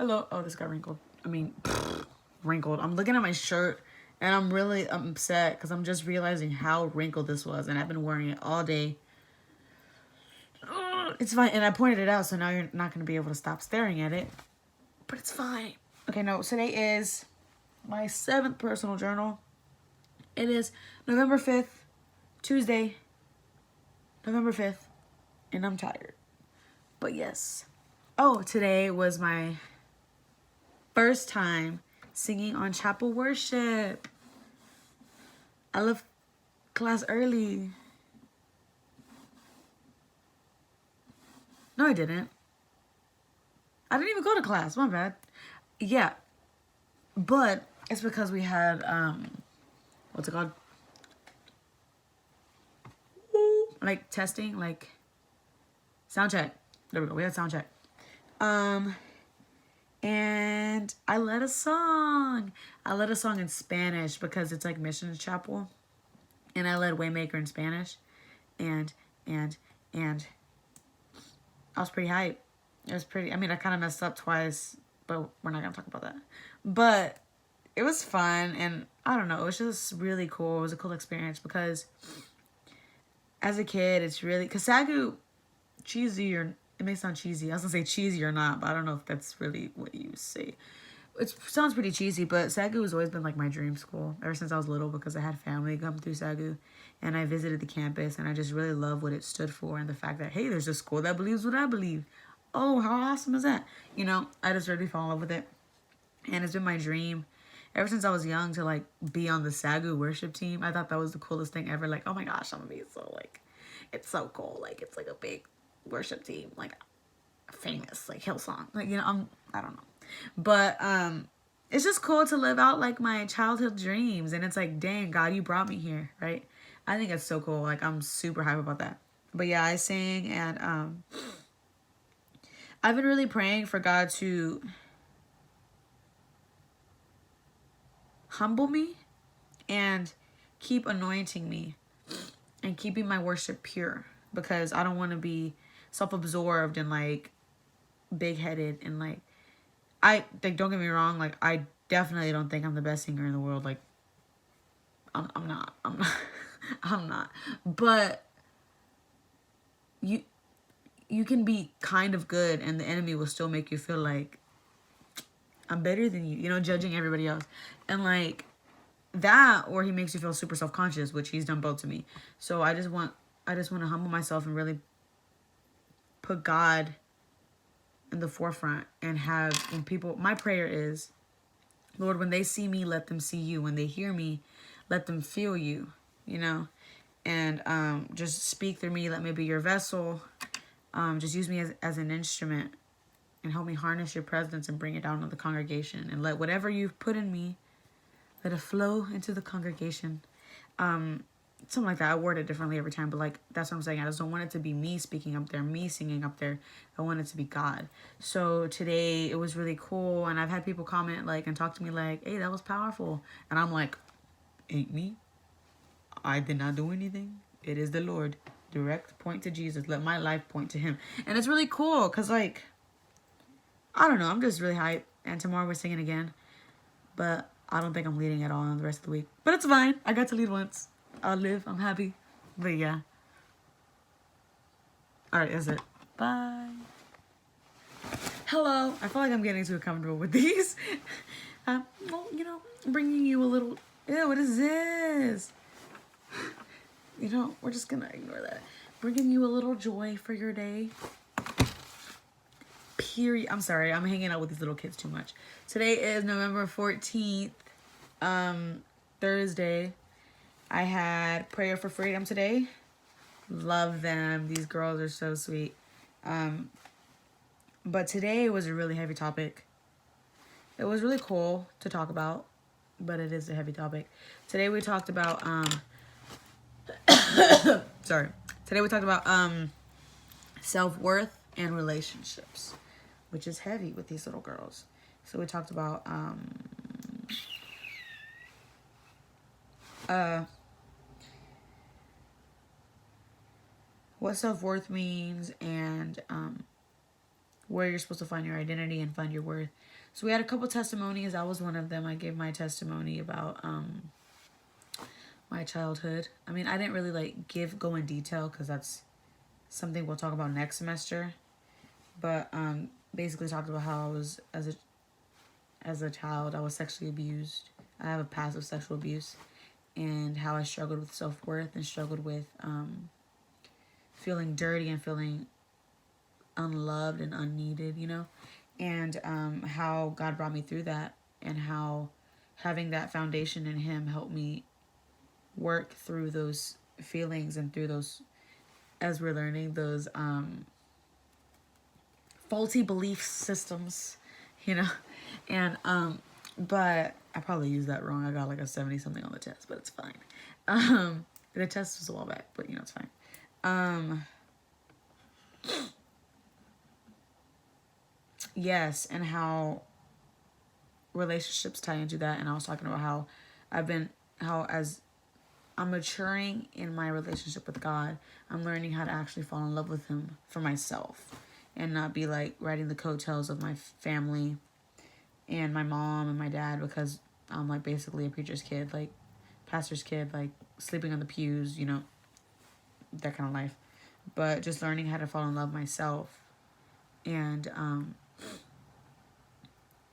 Hello. Oh, this got wrinkled. I mean, wrinkled. I'm looking at my shirt and I'm really upset because I'm just realizing how wrinkled this was, and I've been wearing it all day. It's fine, and I pointed it out, so now you're not going to be able to stop staring at it. But it's fine. Okay, no, today is my 7th personal journal. It is November 5th, Tuesday, November 5th, and I'm tired. But yes. Oh, today was my first time singing on chapel worship. I left class early. No, I didn't. I didn't even go to class. My bad. Yeah. But it's because we had, what's it called? Like testing, like sound check. There we go. We had sound check. And I led a song. I led a song in Spanish because it's like Mission Chapel. And I led Waymaker in Spanish. And I was pretty hyped. It was pretty, I mean, I kind of messed up twice, but we're not going to talk about that. But it was fun, and I don't know, it was just really cool. It was a cool experience because as a kid, it's really, because Sagu, cheesy, or it may sound cheesy. I was going to say cheesy or not, but I don't know if that's really what you say. It sounds pretty cheesy, but Sagu has always been like my dream school ever since I was little because I had family come through Sagu, and I visited the campus, and I just really love what it stood for and the fact that, hey, there's a school that believes what I believe. Oh, how awesome is that? You know, I just really fell in love with it, and it's been my dream ever since I was young to like be on the Sagu worship team. I thought that was the coolest thing ever. Like, oh my gosh, I'm gonna be so like, it's so cool. Like, it's like a big worship team, like famous, like Hillsong. Like, you know, I don't know. But it's just cool to live out like my childhood dreams, and it's like, dang, God, you brought me here, right? I think it's so cool. Like, I'm super hype about that. But yeah, I sing, and I've been really praying for God to humble me and keep anointing me and keeping my worship pure, because I don't want to be self-absorbed and like big-headed, and like don't get me wrong, like I definitely don't think I'm the best singer in the world. Like I'm not I'm not, but you can be kind of good and the enemy will still make you feel like I'm better than you, you know, judging everybody else. And like that, or he makes you feel super self-conscious, which he's done both to me. So I just want to humble myself and really put God in the forefront, and have, when people, my prayer is, Lord, when they see me, let them see you. When they hear me, let them feel you, you know? And just speak through me. Let me be your vessel. Just use me as an instrument, and help me harness your presence and bring it down to the congregation. And let whatever you've put in me, let it flow into the congregation. Something like that. I word it differently every time, but like, that's what I'm saying. I just don't want it to be me speaking up there, me singing up there. I want it to be God. So today it was really cool, and I've had people comment like and talk to me like, hey, that was powerful. And I'm like, ain't me. I did not do anything. It is the Lord. Direct point to Jesus. Let my life point to him. And it's really cool because like, I don't know, I'm just really hyped. And tomorrow we're singing again. But I don't think I'm leading at all on the rest of the week. But it's fine. I got to lead once. I'll live. I'm happy. But yeah. Alright, that's it. Bye. Hello. I feel like I'm getting too comfortable with these. Well, you know, bringing you a little... Ew, what is this? You know, we're just gonna ignore that. Bringing you a little joy for your day. Period. I'm sorry. I'm hanging out with these little kids too much. Today is November 14th. Thursday. I had prayer for freedom today. Love them. These girls are so sweet. But today was a really heavy topic. It was really cool to talk about, but it is a heavy topic. Today we talked about sorry. Today we talked about self-worth and relationships, which is heavy with these little girls. So we talked about what self-worth means, and where you're supposed to find your identity and find your worth. So we had a couple testimonies. I was one of them. I gave my testimony about my childhood. I mean, I didn't really like go in detail because that's something we'll talk about next semester. But basically talked about how I was as a child, I was sexually abused. I have a past of sexual abuse, and how I struggled with self-worth and struggled with feeling dirty and feeling unloved and unneeded, you know, and how God brought me through that, and how having that foundation in Him helped me work through those feelings and through those, as we're learning, those faulty belief systems, you know, and but I probably used that wrong. I got like a 70 something on the test, but it's fine. The test was a while back, but you know, it's fine. Yes, and how relationships tie into that. And I was talking about how as I'm maturing in my relationship with God, I'm learning how to actually fall in love with Him for myself, and not be like riding the coattails of my family and my mom and my dad, because I'm like basically a preacher's kid, like pastor's kid, like sleeping on the pews, you know, that kind of life. But just learning how to fall in love myself, and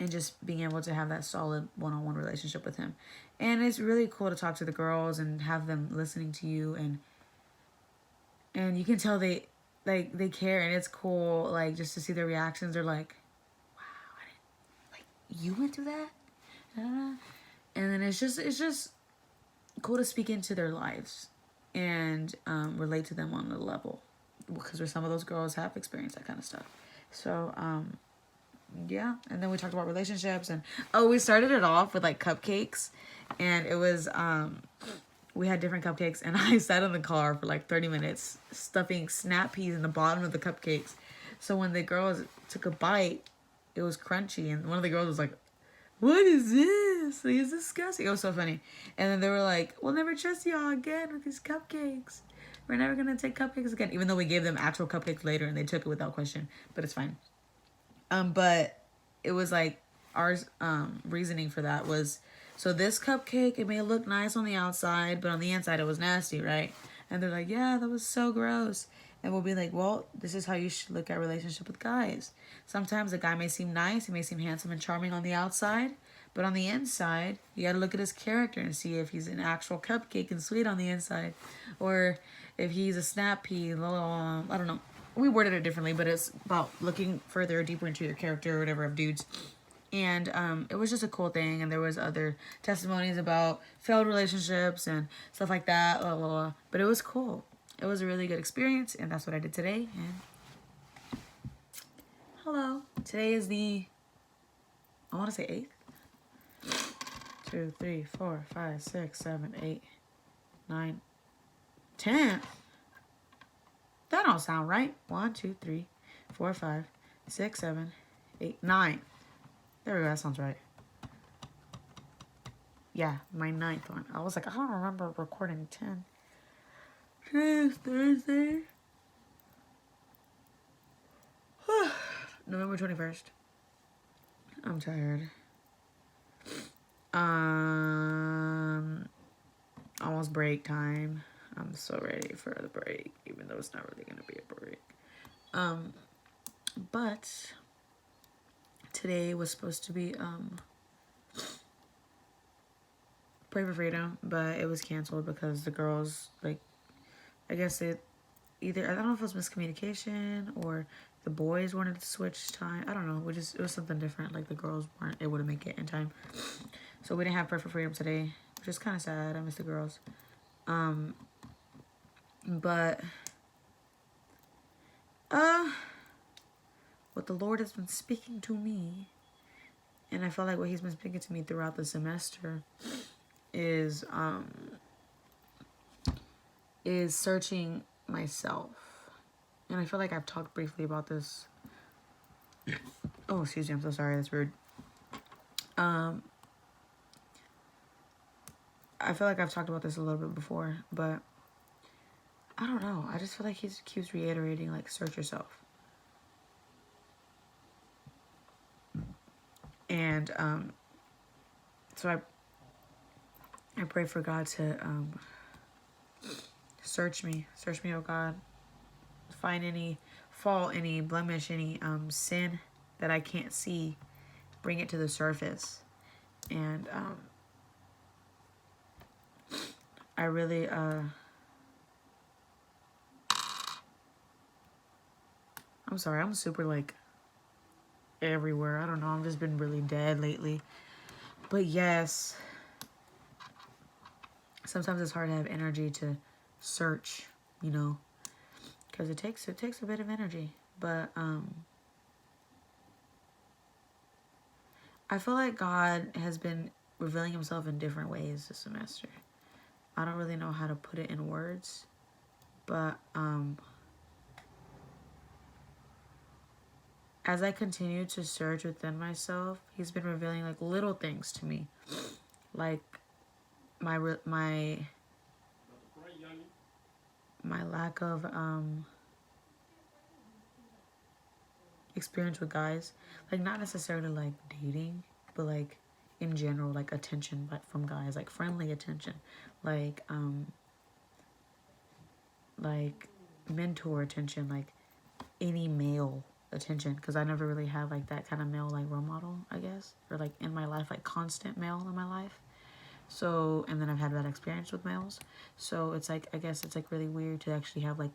just being able to have that solid one-on-one relationship with Him. And it's really cool to talk to the girls and have them listening to you, and you can tell they care, and it's cool, like, just to see their reactions. They're like, you went through that? And then it's just cool to speak into their lives and relate to them on the level, because some of those girls have experienced that kind of stuff. So yeah, and then we talked about relationships, and we started it off with like cupcakes, and it was we had different cupcakes, and I sat in the car for like 30 minutes stuffing snap peas in the bottom of the cupcakes. So when the girls took a bite, it was crunchy, and one of the girls was like, "What is this? Like, it's disgusting." It was so funny. And then they were like, "We'll never trust y'all again with these cupcakes. We're never gonna take cupcakes again." Even though we gave them actual cupcakes later, and they took it without question, but it's fine. But it was like our reasoning for that was, so this cupcake, it may look nice on the outside, but on the inside it was nasty, right? And they're like, "Yeah, that was so gross." And we'll be like, "Well, this is how you should look at relationship with guys. Sometimes a guy may seem nice, he may seem handsome and charming on the outside, but on the inside, you gotta look at his character and see if he's an actual cupcake and sweet on the inside, or if he's a snap pea, I don't know. We worded it differently, but it's about looking further, deeper into your character or whatever of dudes." And it was just a cool thing, and there was other testimonies about failed relationships and stuff like that, blah, blah, blah. But it was cool. It was a really good experience, and that's what I did today. And hello. Today is I want to say 8th. 2, 3, 4, 5, 6, 7, 8, 9, 10th. That don't sound right. 1, 2, 3, 4, 5, 6, 7, 8, 9. There we go. That sounds right. Yeah, my 9th one. I was like, I don't remember recording 10. Today is Thursday. November 21st. I'm tired. Almost break time. I'm so ready for the break, even though it's not really gonna be a break. But today was supposed to be Pray for Freedom, but it was canceled because the girls, like, I guess it either, I don't know if it was miscommunication or the boys wanted to switch time. I don't know. It was something different. Like, the girls weren't able to make it in time. So we didn't have Pray for Freedom today, which is kind of sad. I miss the girls. But what the Lord has been speaking to me, and I feel like what He's been speaking to me throughout the semester is searching myself. And I feel like I've talked briefly about this. Oh, excuse me, I'm so sorry, that's rude. I feel like I've talked about this a little bit before, but I don't know. I just feel like He keeps reiterating, like, search yourself. And so I pray for God to search me, oh God, find any fault, any blemish, any sin that I can't see, bring it to the surface. And I really I'm sorry, I'm super like everywhere. I don't know, I've just been really dead lately. But yes, sometimes it's hard to have energy to search, you know, because it takes a bit of energy. But I feel like God has been revealing himself in different ways this semester. I don't really know how to put it in words, but as I continue to search within myself, he's been revealing like little things to me, like my lack of experience with guys, like not necessarily like dating, but like in general, like attention, but from guys, like friendly attention, like mentor attention, like any male attention, because I never really had like that kind of male like role model, I guess, or like in my life, like constant male in my life. So, and then I've had that experience with males, so it's like, I guess it's like really weird to actually have like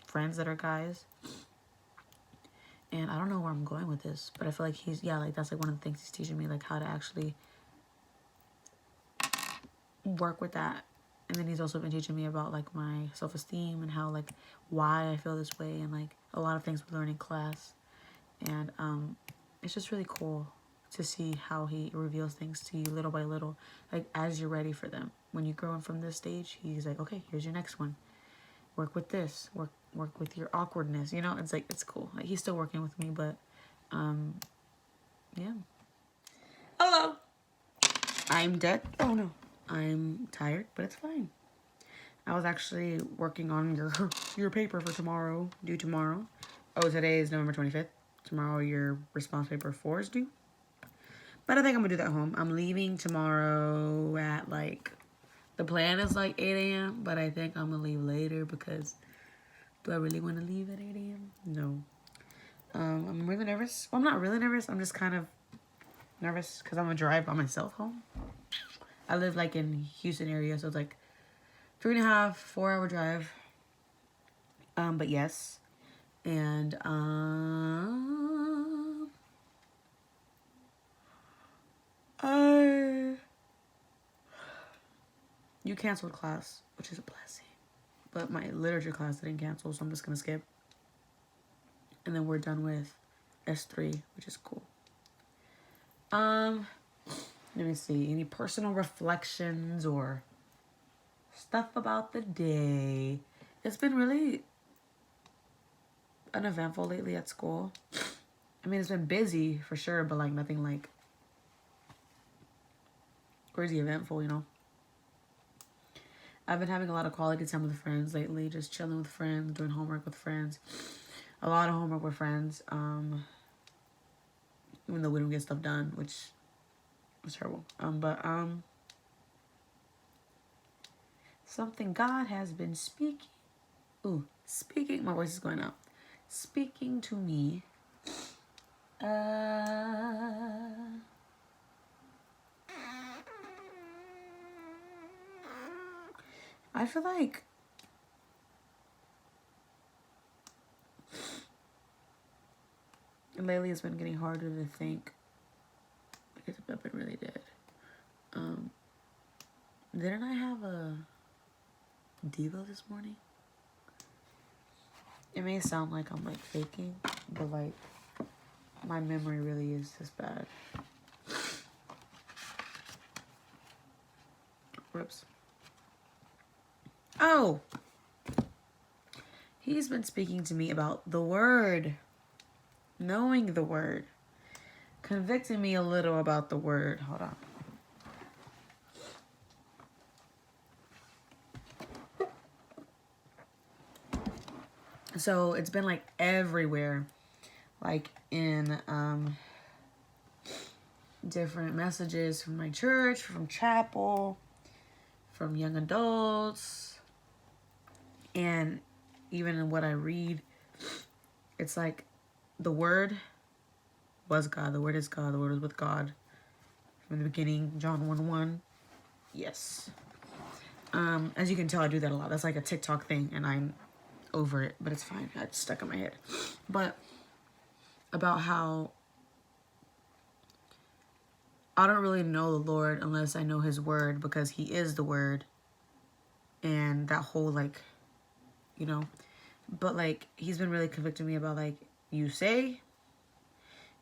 friends that are guys. And I don't know where I'm going with this, but I feel like like that's like one of the things he's teaching me, like how to actually work with that. And then he's also been teaching me about like my self-esteem and how like why I feel this way, and like a lot of things we learn in class. And it's just really cool to see how he reveals things to you little by little, like as you're ready for them. When you're growing from this stage, he's like, okay, here's your next one. Work with this. Work with your awkwardness. You know, it's like, it's cool. Like he's still working with me, but yeah. Hello. I'm dead. Oh no. I'm tired, but it's fine. I was actually working on your paper for tomorrow, due tomorrow. Oh, today is November 25th. Tomorrow your response paper 4 is due. But I think I'm gonna do that at home. I'm leaving tomorrow at like, the plan is like 8 a.m. But I think I'm gonna leave later because do I really want to leave at 8 a.m.? No. I'm really nervous. Well, I'm not really nervous. I'm just kind of nervous because I'm gonna drive by myself home. I live like in Houston area, so it's like 3.5, 4 hour drive. But yes. And you canceled class, which is a blessing. But my literature class didn't cancel, so I'm just gonna skip. And then we're done with S3, which is cool. Let me see. Any personal reflections or stuff about the day? It's been really uneventful lately at school. I mean, it's been busy for sure, but like nothing like crazy eventful, you know. I've been having a lot of quality time with friends lately, just chilling with friends, doing homework with friends. A lot of homework with friends. Even though we don't get stuff done, which is terrible. Something God has been speaking. Speaking. My voice is going up. Speaking to me. I feel like lately it's been getting harder to think because I've been really dead. Didn't I have a Devo this morning? It may sound like I'm like faking, but like my memory really is this bad. Whoops. Oh! He's been speaking to me about the word. Knowing the word. Convicting me a little about the word. Hold on. So it's been like everywhere. Like in different messages from my church, from chapel, from young adults, and even in what I read, it's like the Word was God, the Word is God, the Word was with God from the beginning. John 1:1. Yes. As you can tell, I do that a lot. That's like a TikTok thing, and I'm over it, but it's fine. It's stuck in my head. But about how I don't really know the Lord unless I know His Word, because He is the Word, and that whole like, you know. But like, He's been really convicting me about like, you say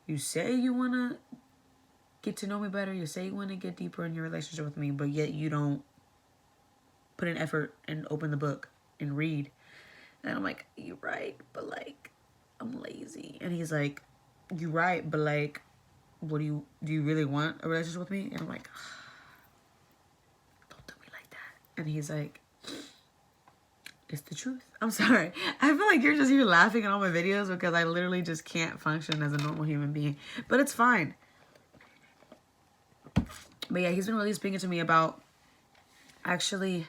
you want to get to know me better, you say you want to get deeper in your relationship with me, but yet you don't put in effort and open the book and read. And I'm like, you're right, but like, I'm lazy. And He's like, you're right, but like, what do you really want a relationship with me? And I'm like, don't do me like that. And He's like, it's the truth. I'm sorry. I feel like you're just here laughing at all my videos because I literally just can't function as a normal human being. But it's fine. But yeah, He's been really speaking to me about actually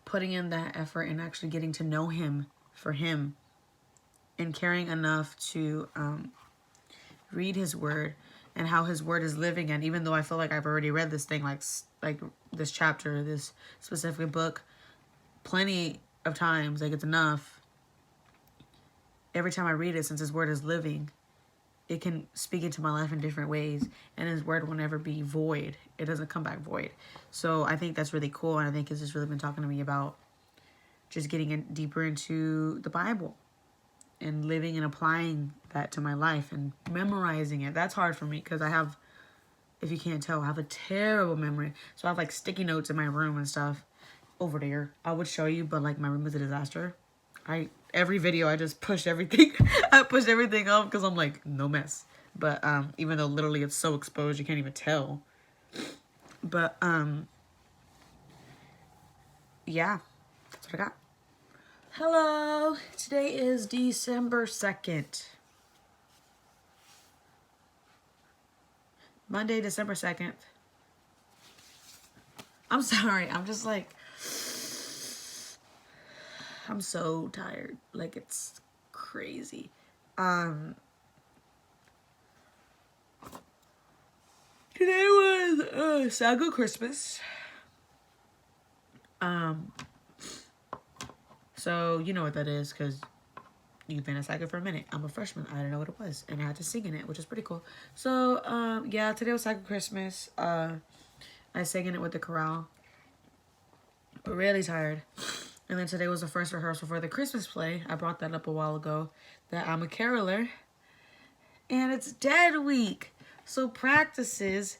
putting in that effort and actually getting to know Him for Him, and caring enough to read His Word, and how His Word is living. And even though I feel like I've already read this thing, like this chapter, this specific book, plenty of times, like it's enough. Every time I read it, since His Word is living, it can speak into my life in different ways, and His Word will never be void. It doesn't come back void. So I think that's really cool, and I think He's just really been talking to me about just getting in deeper into the Bible and living and applying that to my life and memorizing it. That's hard for me because I have, if you can't tell, I have a terrible memory. So I have like sticky notes in my room and stuff over there. I would show you, but like my room is a disaster. Every video I just push everything. I push everything up because I'm like, no mess. But even though literally it's so exposed you can't even tell. But yeah, that's what I got. Hello, today is December 2nd. Monday, December 2nd. I'm sorry, I'm just like, I'm so tired. Like, it's crazy. Today was Sago Christmas. So you know what that is because you've been a Sago for a minute. I'm a freshman. I didn't know what it was, and I had to sing in it, which is pretty cool. So yeah, today was Sago Christmas. I sang in it with the chorale. But really tired. And then today was the first rehearsal for the Christmas play. I brought that up a while ago. That I'm a caroler. And it's Dead Week. So practices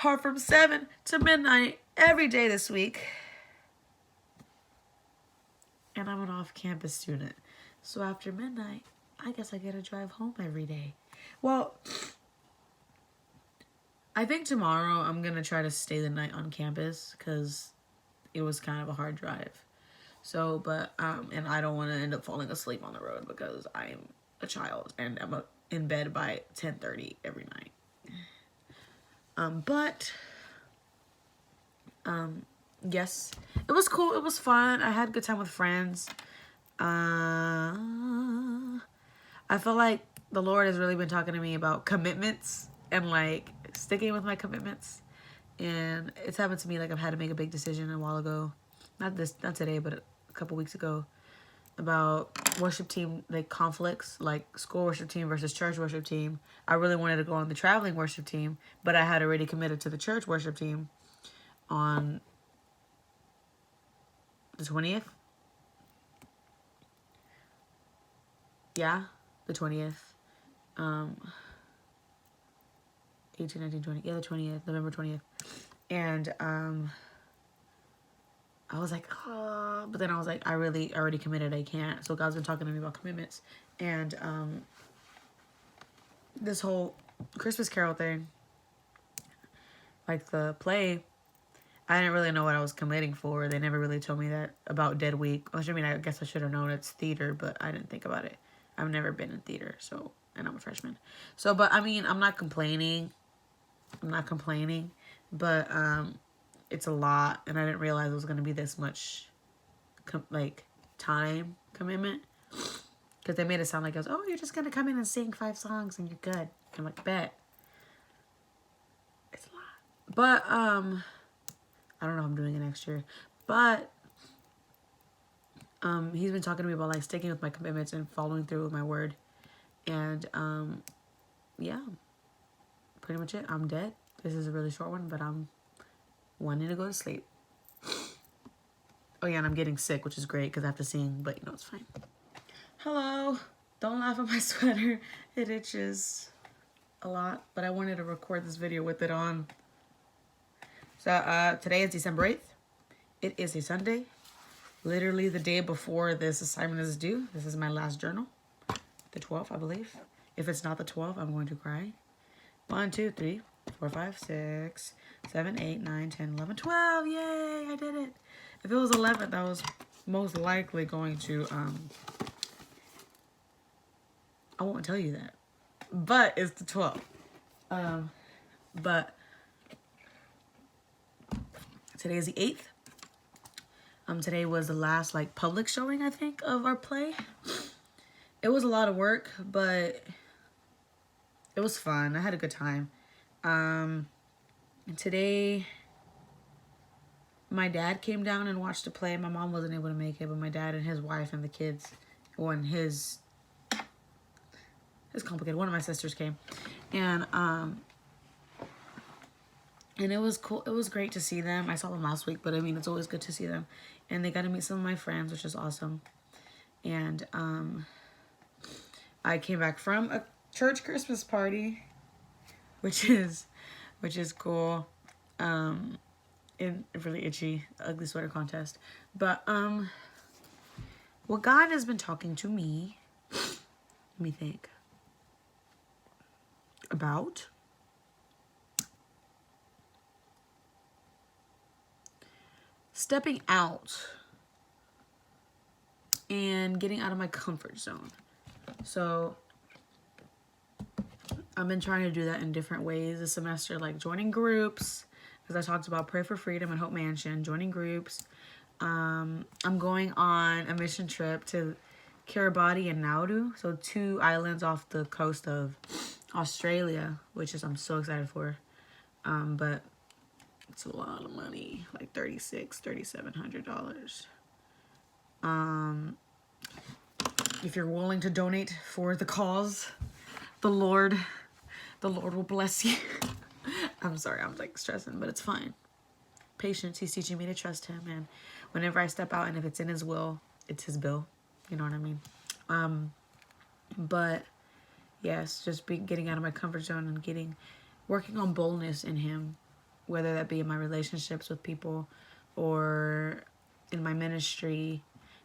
are from 7 to midnight every day this week. And I'm an off-campus student. So after midnight, I guess I get to drive home every day. Well, I think tomorrow I'm going to try to stay the night on campus because it was kind of a hard drive. So, but, and I don't want to end up falling asleep on the road because I'm a child and I'm in bed by 10:30 every night. Yes, it was cool. It was fun. I had a good time with friends. I feel like the Lord has really been talking to me about commitments and like sticking with my commitments. And it's happened to me, like I've had to make a big decision a while ago. Not today, but a couple weeks ago, about worship team, like conflicts, like school worship team versus church worship team. I really wanted to go on the traveling worship team, but I had already committed to the church worship team on the 20th. Yeah, the 20th. 18, 19, 20. Yeah, the 20th, November 20th. And I was like, oh, but then I was like, I really already committed. I can't. So God's been talking to me about commitments. And this whole Christmas Carol thing, like the play, I didn't really know what I was committing for. They never really told me that about Dead Week. Which, I mean, I guess I should have known it's theater, but I didn't think about it. I've never been in theater, so, and I'm a freshman. So, but I mean, I'm not complaining. I'm not complaining, but it's a lot, and I didn't realize it was gonna be this much, like, time commitment. Because they made it sound like it was, oh, you're just gonna come in and sing 5 songs and you're good. I'm like, bet. It's a lot. But I don't know if I'm doing it next year. But he's been talking to me about like sticking with my commitments and following through with my word. And yeah, pretty much it. I'm dead. This is a really short one, but I'm wanting to go to sleep. Oh yeah, and I'm getting sick, which is great because I have to sing, but you know, it's fine. Hello. Don't laugh at my sweater. It itches a lot, but I wanted to record this video with it on. So today is December 8th. It is a Sunday. Literally the day before this assignment is due. This is my last journal. The 12th, I believe. If it's not the 12th, I'm going to cry. 1, 2, 3, 4, 5, 6, 7, 8, 9, 10, 11, 12. Yay, I did it. If it was 11th, I was most likely going to, I won't tell you that. But it's the 12th. But today is the 8th. Today was the last like public showing, I think, of our play. It was a lot of work, but it was fun. I had a good time. And today, my dad came down and watched the play. My mom wasn't able to make it, but my dad and his wife and the kids, it's complicated. One of my sisters came, and it was cool. It was great to see them. I saw them last week, but I mean, it's always good to see them. And they got to meet some of my friends, which is awesome. And I came back from a church Christmas party, which is cool. And really itchy, ugly sweater contest. But well, God has been talking to me. Let me think. About stepping out and getting out of my comfort zone. So I've been trying to do that in different ways this semester, like joining groups, because I talked about Pray for Freedom and Hope Mansion, joining groups. I'm going on a mission trip to Kiribati and Nauru, so 2 islands off the coast of Australia, which is I'm so excited for. But it's a lot of money, like $3,700. If you're willing to donate for the cause, the Lord will bless you. I'm sorry, I'm like stressing, but it's fine. Patience, he's teaching me to trust him, and whenever I step out and if it's in his will, it's his bill. You know what I mean? But yes, just getting out of my comfort zone and working on boldness in him, whether that be in my relationships with people or in my ministry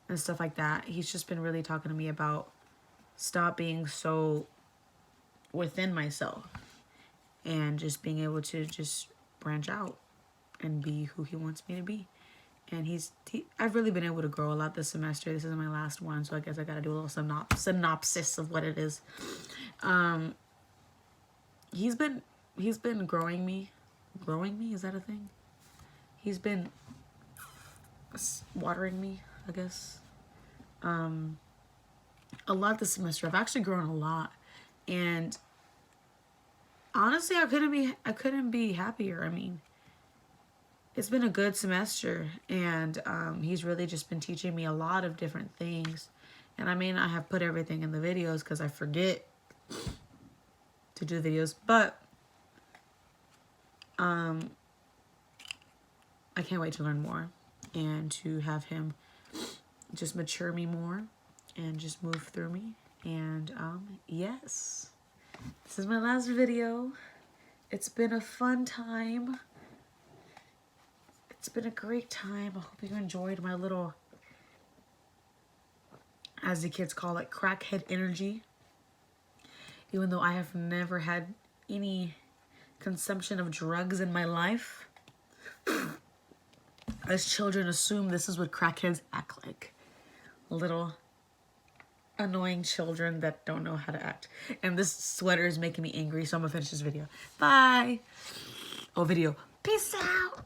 and stuff like that. He's just been really talking to me about stop being so within myself and just being able to just branch out and be who he wants me to be. And I've really been able to grow a lot this semester. This is my last one, so I guess I gotta do a little synopsis of what it is. He's been growing me. Growing me, is that a thing? He's been watering me, I guess. A lot this semester. I've actually grown a lot, and honestly, I couldn't be happier. I mean, it's been a good semester, and he's really just been teaching me a lot of different things. And I may not have put everything in the videos because I forget to do videos, but I can't wait to learn more and to have him just mature me more and just move through me. And yes, this is my last video. It's been a fun time. It's been a great time. I hope you enjoyed my little, as the kids call it, crackhead energy. Even though I have never had any consumption of drugs in my life. As children assume this is what crackheads act like. A little annoying children that don't know how to act. And this sweater is making me angry, so I'm gonna finish this video. Bye. Oh, video. Peace out.